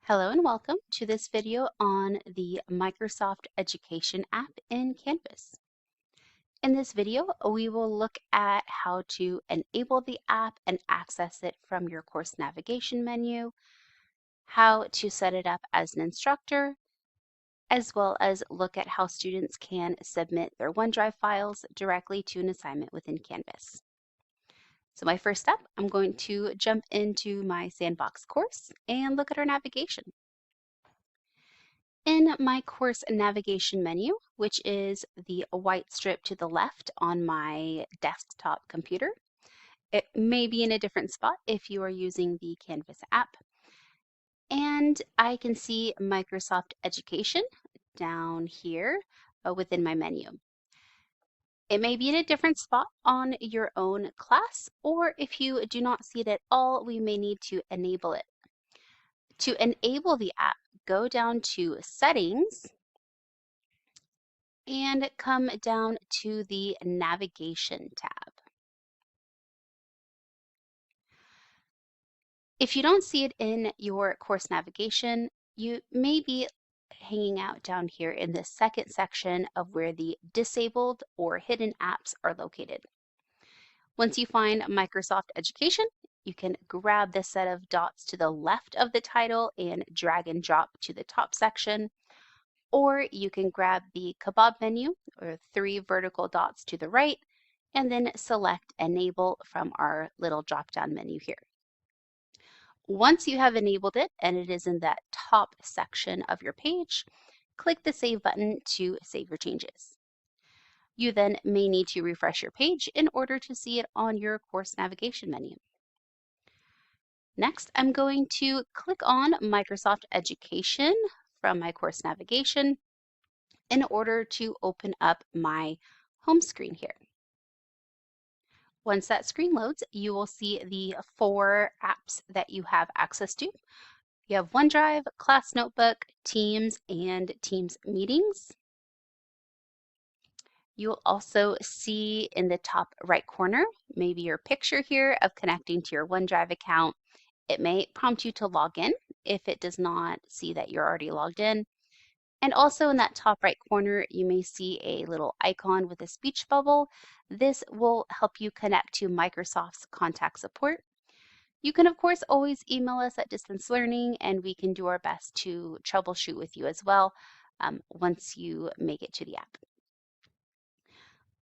Hello and welcome to this video on the Microsoft Education app in Canvas. In this video, we will look at how to enable the app and access it from your course navigation menu, how to set it up as an instructor, as well as look at how students can submit their OneDrive files directly to an assignment within Canvas. So my first step, I'm going to jump into my Sandbox course and look at our navigation. In my course navigation menu, which is the white strip to the left on my desktop computer, it may be in a different spot if you are using the Canvas app. And I can see Microsoft Education down here within my menu. It may be in a different spot on your own class, or if you do not see it at all, we may need to enable it. To enable the app, go down to Settings and come down to the Navigation tab. If you don't see it in your course navigation, you may be hanging out down here in the second section of where the disabled or hidden apps are located. Once you find Microsoft Education, you can grab the set of dots to the left of the title and drag and drop to the top section, or you can grab the kebab menu or 3 vertical dots to the right and then select Enable from our little drop-down menu here. Once you have enabled it and it is in that top section of your page, click the Save button to save your changes. You then may need to refresh your page in order to see it on your course navigation menu. Next, I'm going to click on Microsoft Education from my course navigation in order to open up my home screen here. Once that screen loads, you will see the 4 apps that you have access to. You have OneDrive, Class Notebook, Teams, and Teams Meetings. You'll also see in the top right corner, maybe your picture here of connecting to your OneDrive account. It may prompt you to log in if it does not see that you're already logged in. And also in that top right corner, you may see a little icon with a speech bubble. This will help you connect to Microsoft's contact support. You can, of course, always email us at Distance Learning, and we can do our best to troubleshoot with you as well once you make it to the app.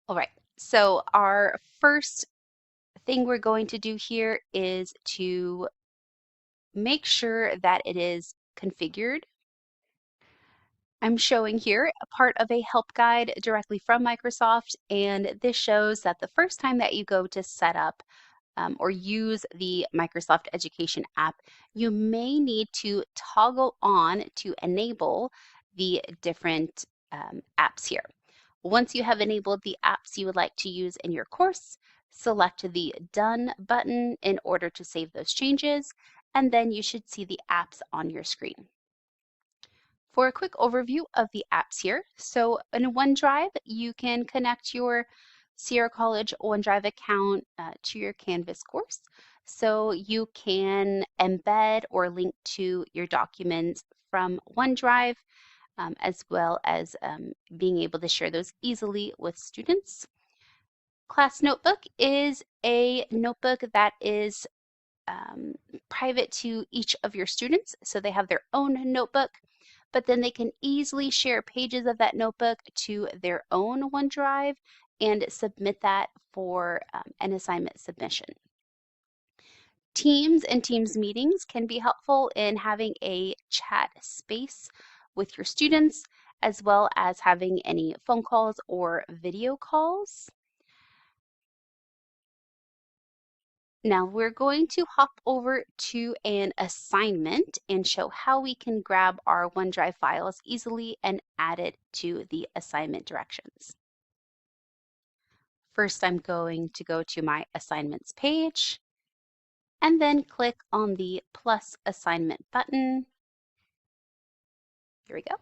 All right, so our first thing we're going to do here is to make sure that it is configured. I'm showing here a part of a help guide directly from Microsoft, and this shows that the first time that you go to set up or use the Microsoft Education app, you may need to toggle on to enable the different apps here. Once you have enabled the apps you would like to use in your course, select the Done button in order to save those changes, and then you should see the apps on your screen. For a quick overview of the apps here, so in OneDrive, you can connect your Sierra College OneDrive account to your Canvas course. So you can embed or link to your documents from OneDrive, as well as being able to share those easily with students. Class Notebook is a notebook that is private to each of your students, so they have their own notebook, but then they can easily share pages of that notebook to their own OneDrive and submit that for an assignment submission. Teams and Teams meetings can be helpful in having a chat space with your students, as well as having any phone calls or video calls. Now we're going to hop over to an assignment and show how we can grab our OneDrive files easily and add it to the assignment directions. First, I'm going to go to my assignments page and then click on the plus assignment button. Here we go.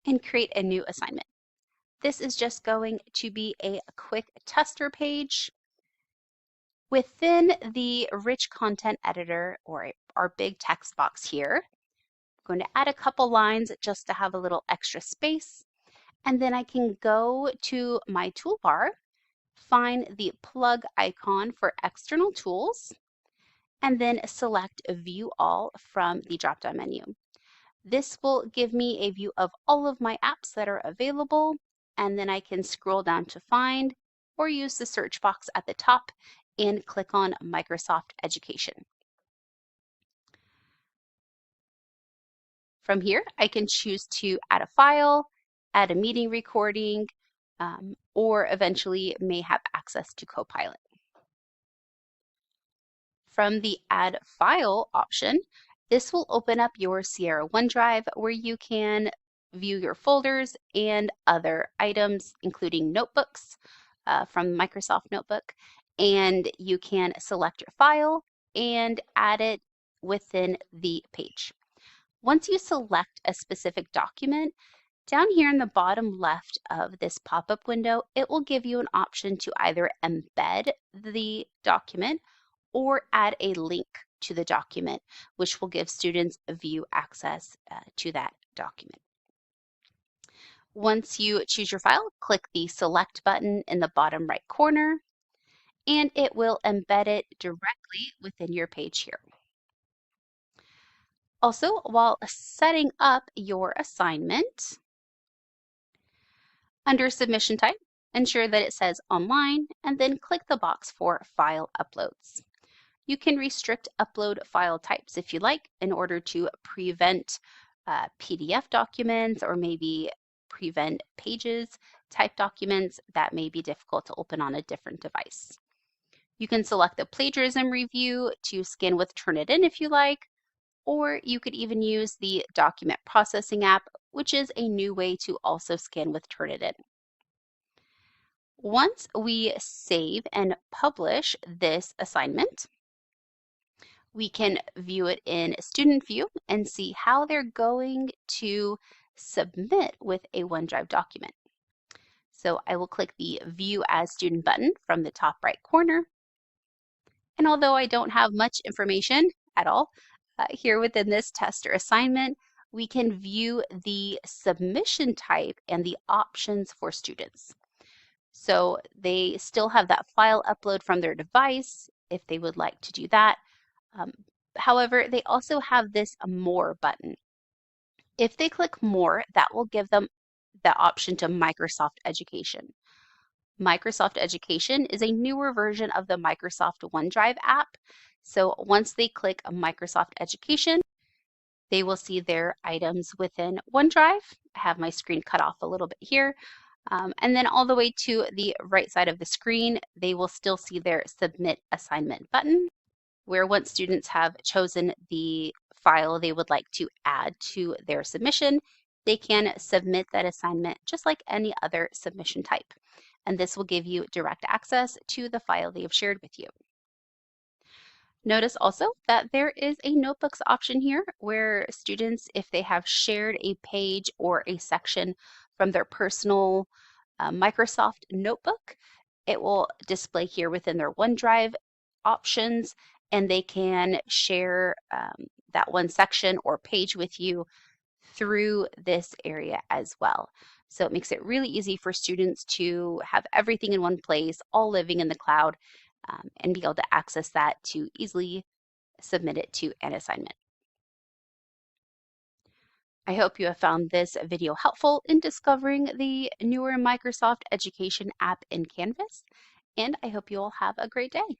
And create a new assignment. This is just going to be a quick tester page. Within the rich content editor or our big text box here. I'm going to add a couple lines just to have a little extra space. And then I can go to my toolbar, find the plug icon for external tools, and then select View All from the drop-down menu. This will give me a view of all of my apps that are available, and then I can scroll down to find or use the search box at the top and click on Microsoft Education. From here, I can choose to add a file, add a meeting recording, or eventually may have access to Copilot. From the Add File option, this will open up your Sierra OneDrive where you can view your folders and other items, including notebooks from Microsoft Notebook. And you can select your file and add it within the page. Once you select a specific document, down here in the bottom left of this pop-up window, it will give you an option to either embed the document or add a link to the document, which will give students view access to that document. Once you choose your file, click the Select button in the bottom right corner, and it will embed it directly within your page here. Also, while setting up your assignment, under Submission Type, ensure that it says Online, and then click the box for File Uploads. You can restrict upload file types if you like in order to prevent PDF documents or maybe prevent pages type documents that may be difficult to open on a different device. You can select the plagiarism review to scan with Turnitin if you like, or you could even use the document processing app, which is a new way to also scan with Turnitin. Once we save and publish this assignment, we can view it in Student View and see how they're going to submit with a OneDrive document. So I will click the View as Student button from the top right corner. And although I don't have much information at all, here within this test or assignment, we can view the submission type and the options for students. So they still have that file upload from their device if they would like to do that. However, they also have this More button. If they click More, that will give them the option to Microsoft Education. Microsoft Education is a newer version of the Microsoft OneDrive app. So once they click Microsoft Education, they will see their items within OneDrive. I have my screen cut off a little bit here. And then all the way to the right side of the screen, they will still see their Submit Assignment button, where once students have chosen the file they would like to add to their submission, they can submit that assignment just like any other submission type. And this will give you direct access to the file they have shared with you. Notice also that there is a notebooks option here where students, if they have shared a page or a section from their personal Microsoft notebook, it will display here within their OneDrive options, and they can share that one section or page with you through this area as well. So it makes it really easy for students to have everything in one place, all living in the cloud, and be able to access that to easily submit it to an assignment. I hope you have found this video helpful in discovering the newer Microsoft Education app in Canvas, and I hope you all have a great day.